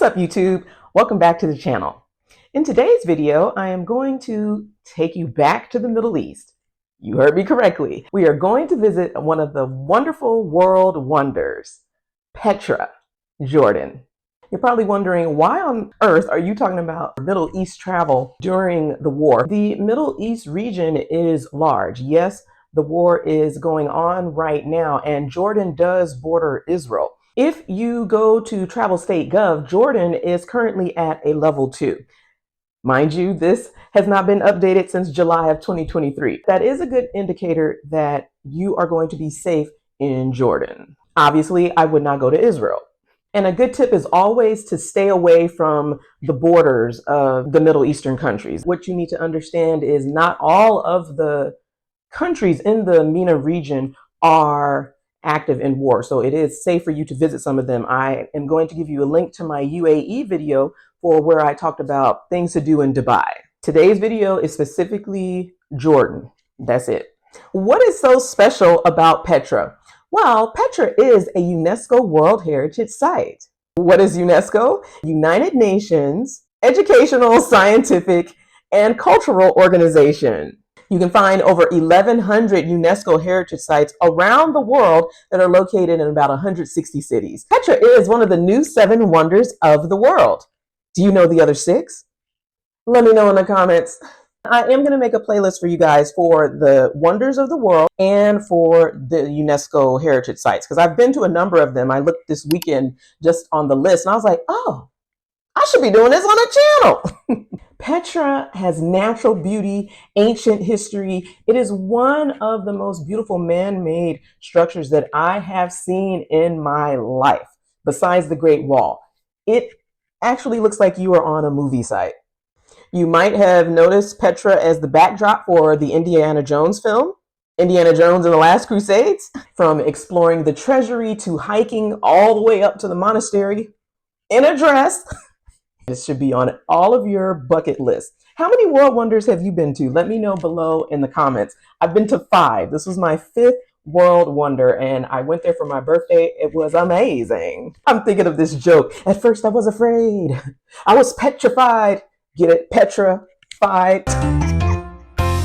up, YouTube? Welcome back to the channel. In today's video, I am going to take you back to the Middle East. You heard me correctly. We are going to visit one of the wonderful world wonders, Petra, Jordan. You're probably wondering, why on earth are you talking about Middle East travel during the war? The Middle East region is large. Yes, the war is going on right now, and Jordan does border Israel. If you go to Travel State Gov, Jordan is currently at a level 2. Mind you, this has not been updated since July of 2023. That is a good indicator that you are going to be safe in Jordan. Obviously, I would not go to Israel. And a good tip is always to stay away from the borders of the Middle Eastern countries. What you need to understand is not all of the countries in the MENA region are active in war, so it is safe for you to visit some of them. I am going to give you a link to my UAE video for where I talked about things to do in Dubai. Today's video is specifically Jordan. That's it. What is so special about Petra? Well, Petra is a UNESCO World Heritage Site. What is UNESCO? United Nations Educational, Scientific, and Cultural Organization. You can find over 1,100 UNESCO heritage sites around the world that are located in about 160 cities. Petra is one of the new 7 wonders of the world. Do you know the other 6? Let me know in the comments. I am going to make a playlist for you guys for the wonders of the world and for the UNESCO heritage sites, because I've been to a number of them. I looked this weekend just on the list and I was like, oh, I should be doing this on a channel. Petra has natural beauty, ancient history. It is one of the most beautiful man-made structures that I have seen in my life, besides the Great Wall. It actually looks like you are on a movie site. You might have noticed Petra as the backdrop for the Indiana Jones film, Indiana Jones and the Last Crusades. From exploring the treasury to hiking all the way up to the monastery in a dress. This should be on all of your bucket list. How many world wonders have you been to? Let me know below in the comments. I've been to 5. This was my 5th world wonder, and I went there for my birthday. It was amazing. I'm thinking of this joke. At first, I was afraid. I was petrified. Get it? Petrified.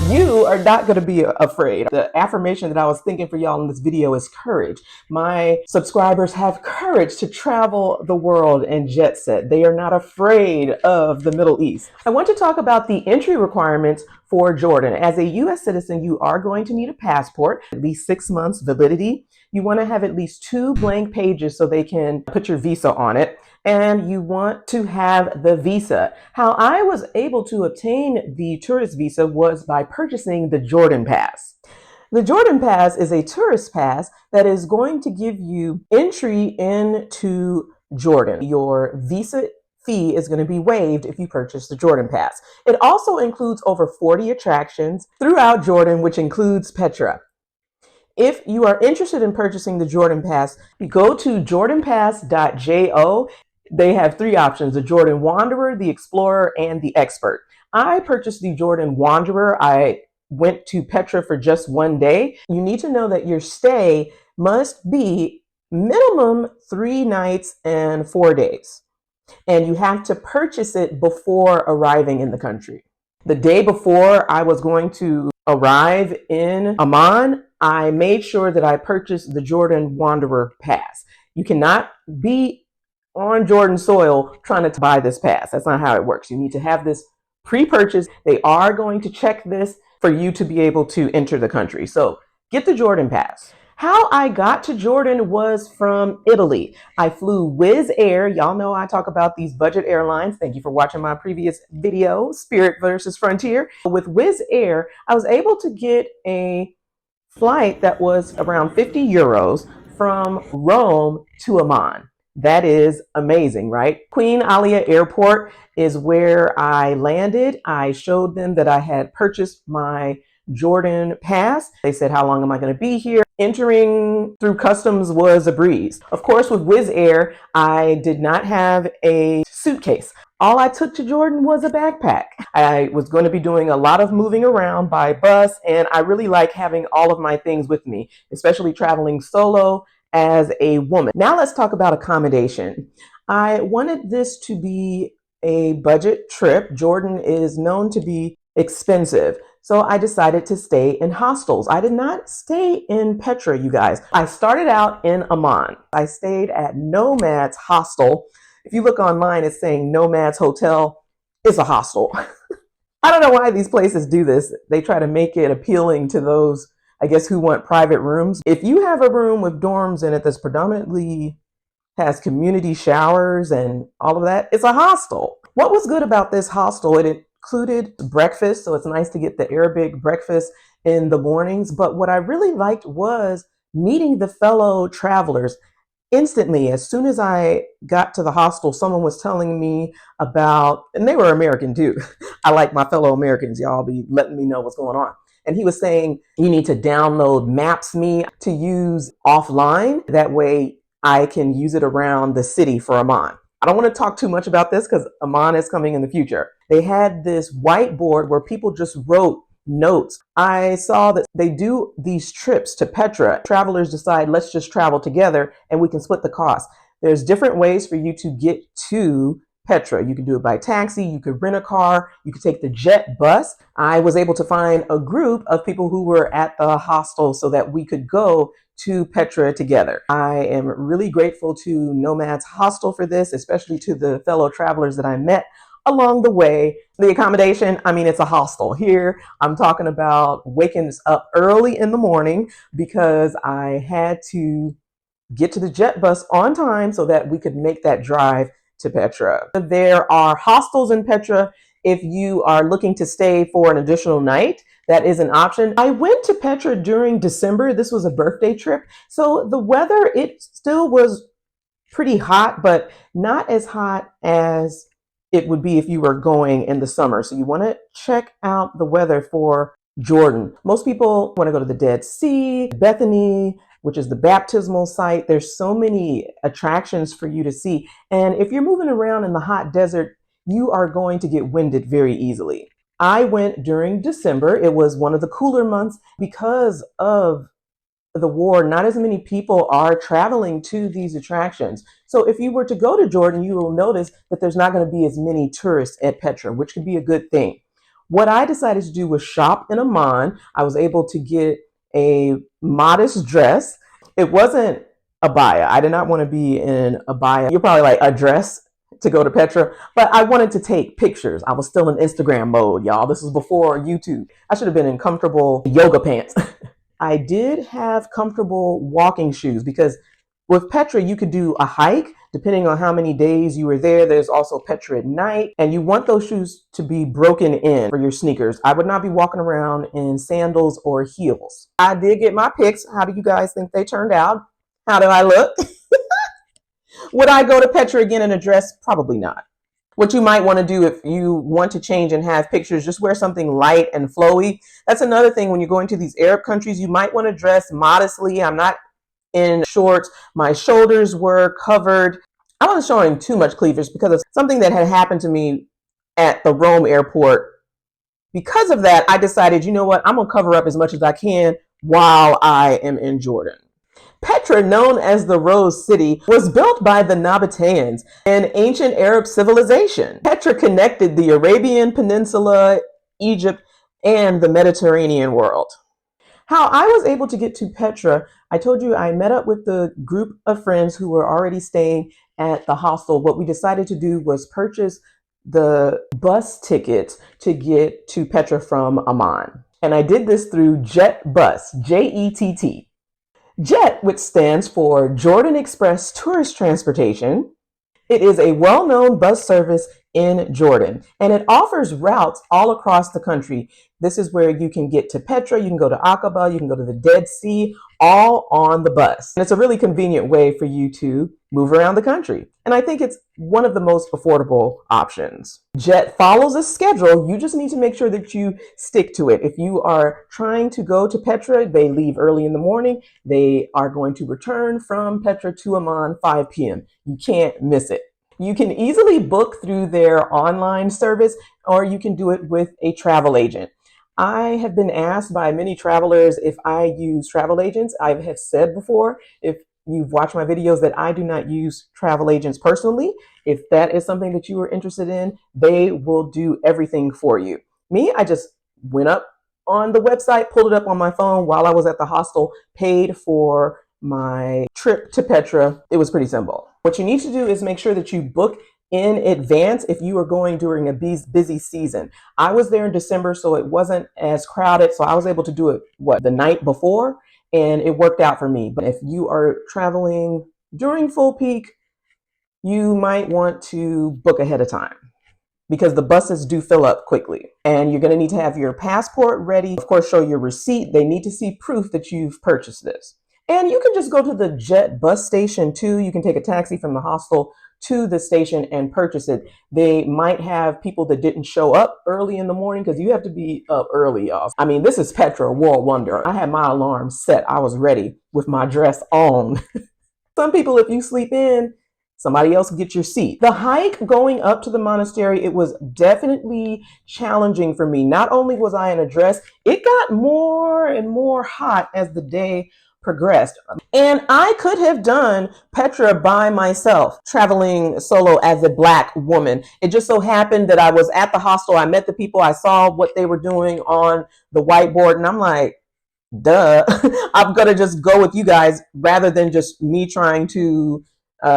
You are not going to be afraid. The affirmation that I was thinking for y'all in this video is courage. My subscribers have courage to travel the world and jet set. They are not afraid of the Middle East. I want to talk about the entry requirements for Jordan. As a U.S. citizen, you are going to need a passport, at least 6 months validity. You want to have at least 2 blank pages so they can put your visa on it. And you want to have the visa. How I was able to obtain the tourist visa was by purchasing the Jordan Pass. The Jordan Pass is a tourist pass that is going to give you entry into Jordan. Your visa fee is going to be waived if you purchase the Jordan Pass. It also includes over 40 attractions throughout Jordan, which includes Petra. If you are interested in purchasing the Jordan Pass, you go to jordanpass.jo. They have 3 options: the Jordan Wanderer, the Explorer, and the Expert. I purchased the Jordan Wanderer. I went to Petra for just 1 day. You need to know that your stay must be minimum 3 nights and 4 days. And you have to purchase it before arriving in the country. The day before I was going to arrive in Amman, I made sure that I purchased the Jordan Wanderer Pass. You cannot be on Jordan soil trying to buy this pass. That's not how it works. You need to have this pre-purchased. They are going to check this for you to be able to enter the country. So get the Jordan Pass. How I got to Jordan was from Italy. I flew Wizz Air. Y'all know I talk about these budget airlines. Thank you for watching my previous video, Spirit versus Frontier. With Wizz Air, I was able to get a flight that was around 50 euros from Rome to Amman. That is amazing, right? Queen Alia Airport is where I landed. I showed them that I had purchased my Jordan Pass. They said, how long am I going to be here? Entering through customs was a breeze. Of course, with Wizz Air, I did not have a suitcase. All I took to Jordan was a backpack. I was going to be doing a lot of moving around by bus, and I really like having all of my things with me, especially traveling solo as a woman. Now let's talk about accommodation. I wanted this to be a budget trip. Jordan is known to be expensive. So I decided to stay in hostels. I did not stay in Petra, you guys. I started out in Amman. I stayed at Nomads Hostel. If you look online, it's saying Nomads Hotel. It's a hostel. I don't know why these places do this. They try to make it appealing to those, I guess, who want private rooms. If you have a room with dorms in it that's predominantly has community showers and all of that, it's a hostel. What was good about this hostel, it included breakfast, so it's nice to get the Arabic breakfast in the mornings. But what I really liked was meeting the fellow travelers. Instantly, as soon as I got to the hostel, someone was telling me about, and they were American too. I like my fellow Americans. Y'all be letting me know what's going on. And he was saying, you need to download Maps.me to use offline. That way I can use it around the city for Amman. I don't want to talk too much about this because Amman is coming in the future. They had this whiteboard where people just wrote notes. I saw that they do these trips to Petra. Travelers decide, let's just travel together and we can split the cost. There's different ways for you to get to Petra. You can do it by taxi, you could rent a car, you could take the JETT bus. I was able to find a group of people who were at the hostel so that we could go to Petra together. I am really grateful to Nomads Hostel for this, especially to the fellow travelers that I met along the way. The accommodation, I mean, it's a hostel. Here, I'm talking about waking up early in the morning because I had to get to the JETT bus on time so that we could make that drive to Petra. There are hostels in Petra. If you are looking to stay for an additional night, that is an option. I went to Petra during December. This was a birthday trip. So the weather, it still was pretty hot, but not as hot as it would be if you were going in the summer. So you want to check out the weather for Jordan. Most people want to go to the Dead Sea, Bethany, which is the baptismal site. There's so many attractions for you to see. And if you're moving around in the hot desert, you are going to get winded very easily. I went during December. It was one of the cooler months because of the war. Not as many people are traveling to these attractions. So if you were to go to Jordan, you will notice that there's not going to be as many tourists at Petra, which could be a good thing. What I decided to do was shop in Amman. I was able to get a modest dress. It wasn't abaya. I did not want to be in abaya. You're probably like, a dress to go to Petra, but I wanted to take pictures. I was still in Instagram mode, y'all. This was before YouTube. I should have been in comfortable yoga pants. I did have comfortable walking shoes because with Petra, you could do a hike depending on how many days you were there. There's also Petra at night, and you want those shoes to be broken in for your sneakers. I would not be walking around in sandals or heels. I did get my pics. How do you guys think they turned out? How do I look? Would I go to Petra again in a dress? Probably not. What you might want to do if you want to change and have pictures, just wear something light and flowy. That's another thing when you're going to these Arab countries, you might want to dress modestly. I'm not in shorts. My shoulders were covered. I wasn't showing too much cleavage because of something that had happened to me at the Rome airport. Because of that, I decided, you know what, I'm going to cover up as much as I can while I am in Jordan. Petra, known as the Rose City, was built by the Nabateans, an ancient Arab civilization. Petra connected the Arabian Peninsula, Egypt, and the Mediterranean world. How I was able to get to Petra, I told you I met up with the group of friends who were already staying at the hostel. What we decided to do was purchase the bus tickets to get to Petra from Amman. And I did this through JETT Bus, JETT. JETT, which stands for Jordan Express Tourist Transportation. It is a well-known bus service in Jordan, and it offers routes all across the country. This is where you can get to Petra, you can go to Aqaba, you can go to the Dead Sea, all on the bus. And it's a really convenient way for you to move around the country. And I think it's one of the most affordable options. JETT follows a schedule. You just need to make sure that you stick to it. If you are trying to go to Petra, they leave early in the morning. They are going to return from Petra to Amman 5 p.m. You can't miss it. You can easily book through their online service, or you can do it with a travel agent. I have been asked by many travelers if I use travel agents. I have said before, if you've watched my videos that I do not use travel agents personally. If that is something that you are interested in, they will do everything for you. Me, I just went up on the website, pulled it up on my phone while I was at the hostel, paid for my trip to Petra. It was pretty simple. What you need to do is make sure that you book in advance if you are going during a busy season. I was there in December, so it wasn't as crowded, so I was able to do it the night before, and it worked out for me. But if you are traveling during full peak, you might want to book ahead of time, because the buses do fill up quickly. And you're going to need to have your passport ready. Of course, show your receipt. They need to see proof that you've purchased this. And you can just go to the JETT bus station too. You can take a taxi from the hostel to the station and purchase it. They might have people that didn't show up early in the morning, because you have to be up early, y'all. I mean, this is Petra, world wonder. I had my alarm set. I was ready with my dress on. Some people, if you sleep in, somebody else get your seat. The hike going up to the monastery, it was definitely challenging for me. Not only was I in a dress, it got more and more hot as the day progressed. And I could have done Petra by myself, traveling solo as a Black woman. It just so happened that I was at the hostel. I met the people. I saw what they were doing on the whiteboard, and I'm like, duh, I'm going to just go with you guys rather than just me trying to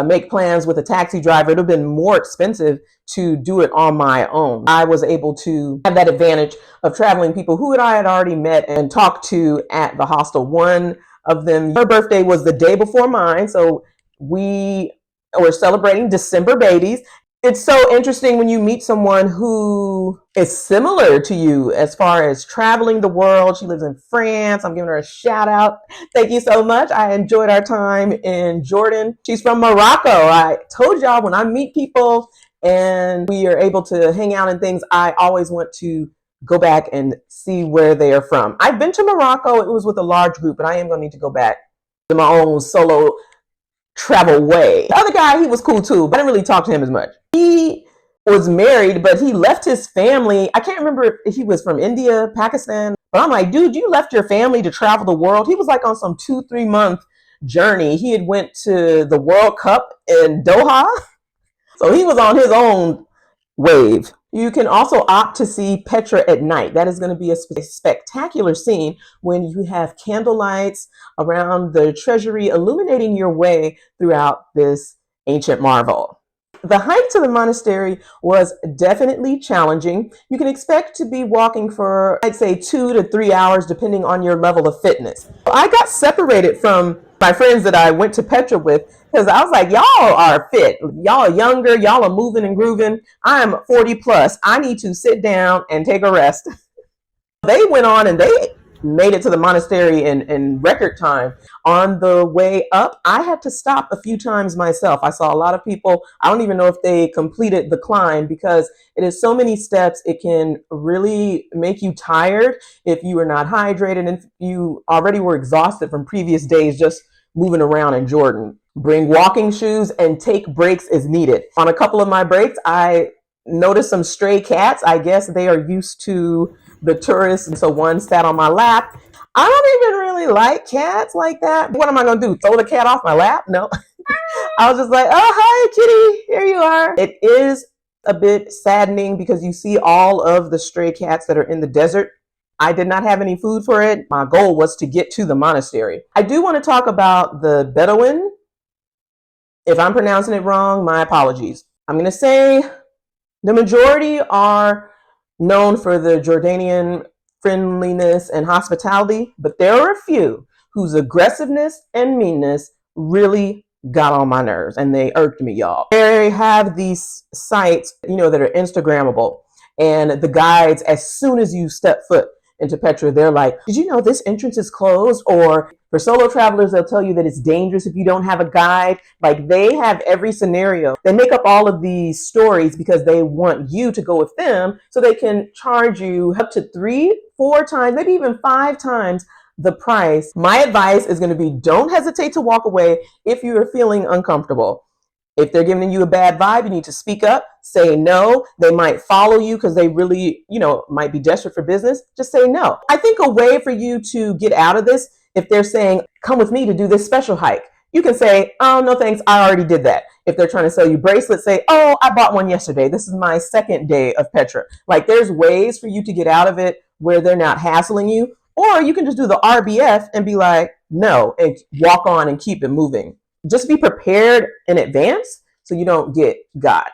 make plans with a taxi driver. It would have been more expensive to do it on my own. I was able to have that advantage of traveling people who I had already met and talked to at the hostel. One of them, her birthday was the day before mine, so we were celebrating December babies. It's so interesting when you meet someone who is similar to you as far as traveling the world. She lives in France. I'm giving her a shout out. Thank you so much. I enjoyed our time in Jordan. She's from Morocco. I told y'all, when I meet people and we are able to hang out and things, I always want to go back and see where they are from. I've been to Morocco. It was with a large group, but I am going to need to go back to my own solo travel way. The other guy, he was cool too, but I didn't really talk to him as much. He was married, but he left his family. I can't remember if he was from India, Pakistan, but I'm like, dude, you left your family to travel the world. He was like on some 2-3 month journey. He had went to the World Cup in Doha, so he was on his own wave. You can also opt to see Petra at night. That is going to be a spectacular scene when you have candle lights around the treasury illuminating your way throughout this ancient marvel. The hike to the monastery was definitely challenging. You can expect to be walking for, I'd say, 2 to 3 hours, depending on your level of fitness. I got separated from my friends that I went to Petra with, because I was like, y'all are fit. Y'all are younger. Y'all are moving and grooving. I'm 40 plus. I need to sit down and take a rest. They went on and they made it to the monastery in record time. On the way up, I had to stop a few times myself. I saw a lot of people. I don't even know if they completed the climb, because it is so many steps. It can really make you tired if you are not hydrated and if you already were exhausted from previous days just moving around in Jordan. Bring walking shoes and take breaks as needed. On a couple of my breaks, I noticed some stray cats. I guess they are used to the tourists, and so one sat on my lap. I don't even really like cats like that. What am I going to do? Throw the cat off my lap? No. I was just like, oh, hi, kitty. Here you are. It is a bit saddening because you see all of the stray cats that are in the desert. I did not have any food for it. My goal was to get to the monastery. I do want to talk about the Bedouin. If I'm pronouncing it wrong, my apologies. I'm going to say the majority are known for the Jordanian friendliness and hospitality, but there are a few whose aggressiveness and meanness really got on my nerves, and they irked me, y'all. They have these sites, that are Instagrammable, and the guides, as soon as you step foot into Petra, they're like, did you know this entrance is closed? Or for solo travelers, they'll tell you that it's dangerous if you don't have a guide. Like, they have every scenario. They make up all of these stories because they want you to go with them, so they can charge you up to 3-4 times, maybe even 5 times the price. My advice is going to be, don't hesitate to walk away if you are feeling uncomfortable. If they're giving you a bad vibe, you need to speak up, say no. They might follow you because they really, might be desperate for business. Just say no. I think a way for you to get out of this, if they're saying, come with me to do this special hike, You can say, oh, no thanks, I already did that. If they're trying to sell you bracelets, say, oh, I bought one yesterday. This is my second day of Petra. Like, there's ways for you to get out of it where they're not hassling you. Or you can just do the RBF and be like, no, and walk on and keep it moving. Just be prepared in advance so you don't get got.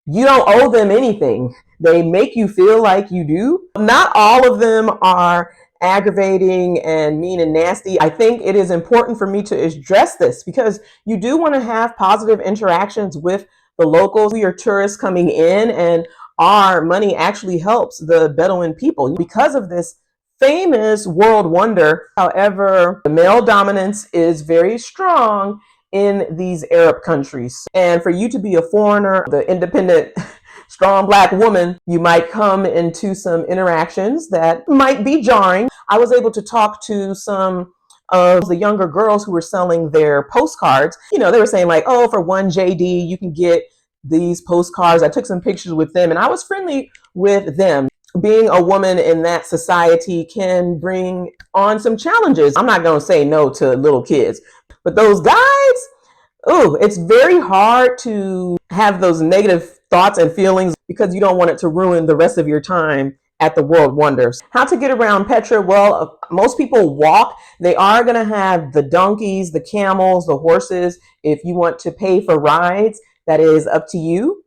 You don't owe them anything. They make you feel like you do. Not all of them are aggravating and mean and nasty. I think it is important for me to address this because you do want to have positive interactions with the locals. We are tourists coming in, and our money actually helps the Bedouin people because of this famous world wonder. However, the male dominance is very strong in these Arab countries. And for you to be a foreigner, the independent, strong black woman, you might come into some interactions that might be jarring. I was able to talk to some of the younger girls who were selling their postcards. You know, they were saying like, oh, for one JD, you can get these postcards. I took some pictures with them and I was friendly with them. Being a woman in that society can bring on some challenges. I'm not going to say no to little kids, but those guys, oh, it's very hard to have those negative thoughts and feelings because you don't want it to ruin the rest of your time at the World Wonders. How to get around Petra? Well, most people walk. They are going to have the donkeys, the camels, the horses. If you want to pay for rides, that is up to you.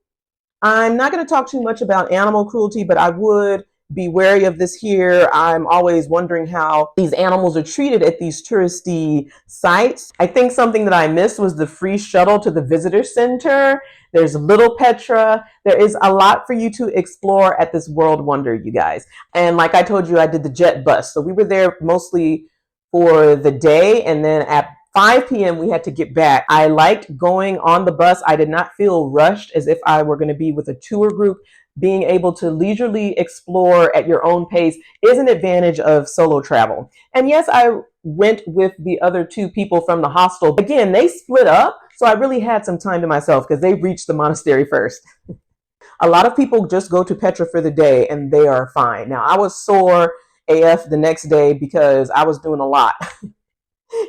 I'm not going to talk too much about animal cruelty, but I would be wary of this here. I'm always wondering how these animals are treated at these touristy sites. I think something that I missed was the free shuttle to the visitor center. There's Little Petra. There is a lot for you to explore at this world wonder, you guys. And like I told you, I did the JETT bus. So we were there mostly for the day, and then at 5 p.m. we had to get back. I liked going on the bus. I did not feel rushed as if I were going to be with a tour group. Being able to leisurely explore at your own pace is an advantage of solo travel. And yes, I went with the other two people from the hostel. Again, they split up, so I really had some time to myself because they reached the monastery first. A lot of people just go to Petra for the day and they are fine. Now, I was sore AF the next day because I was doing a lot.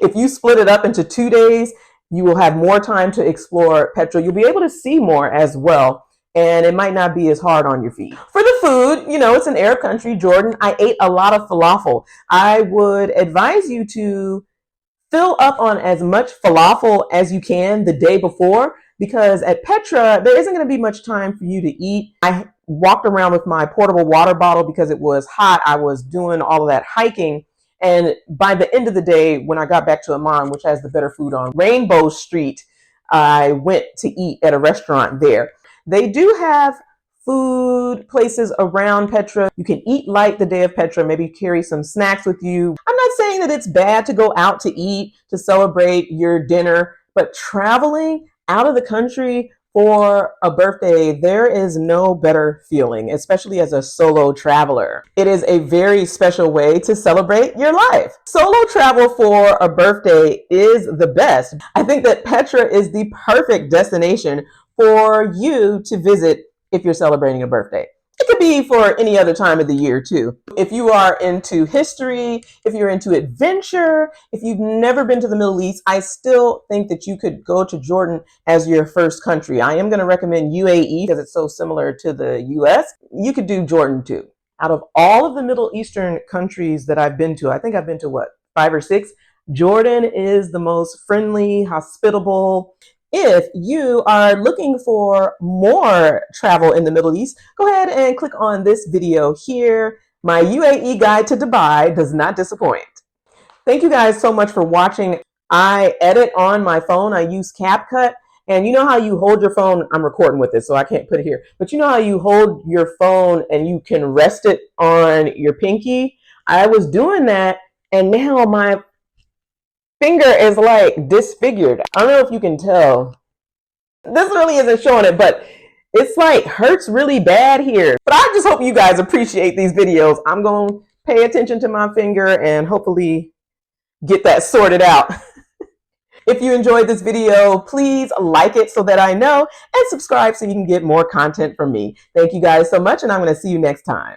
If you split it up into 2 days, you will have more time to explore Petra. You'll be able to see more as well, and it might not be as hard on your feet. For the food, you know, it's an Arab country, Jordan. I ate a lot of falafel. I would advise you to fill up on as much falafel as you can the day before, because at Petra, there isn't going to be much time for you to eat. I walked around with my portable water bottle because it was hot. I was doing all of that hiking. And by the end of the day, when I got back to Amman, which has the better food on Rainbow Street, I went to eat at a restaurant there. They do have food places around Petra. You can eat light the day of Petra, maybe carry some snacks with you. I'm not saying that it's bad to go out to eat, to celebrate your dinner, but traveling out of the country for a birthday, there is no better feeling, especially as a solo traveler. It is a very special way to celebrate your life. Solo travel for a birthday is the best. I think that Petra is the perfect destination for you to visit if you're celebrating a birthday. It could be for any other time of the year too. If you are into history, if you're into adventure, if you've never been to the Middle East, I still think that you could go to Jordan as your first country. I am going to recommend UAE because it's so similar to the US. You could do Jordan too. Out of all of the Middle Eastern countries that I've been to, I think I've been to what, 5 or 6? Jordan is the most friendly, hospitable. If you are looking for more travel in the Middle East, go ahead and click on this video here. My UAE guide to Dubai does not disappoint. Thank you guys so much for watching. I edit on my phone. I use CapCut. And you know how you hold your phone? I'm recording with it, so I can't put it here. But you know how you hold your phone and you can rest it on your pinky? I was doing that, and now my finger is like disfigured. I don't know if you can tell. This really isn't showing it, but it's like hurts really bad here. But I just hope you guys appreciate these videos. I'm going to pay attention to my finger and hopefully get that sorted out. If you enjoyed this video, please like it so that I know, and subscribe so you can get more content from me. Thank you guys so much, and I'm going to see you next time.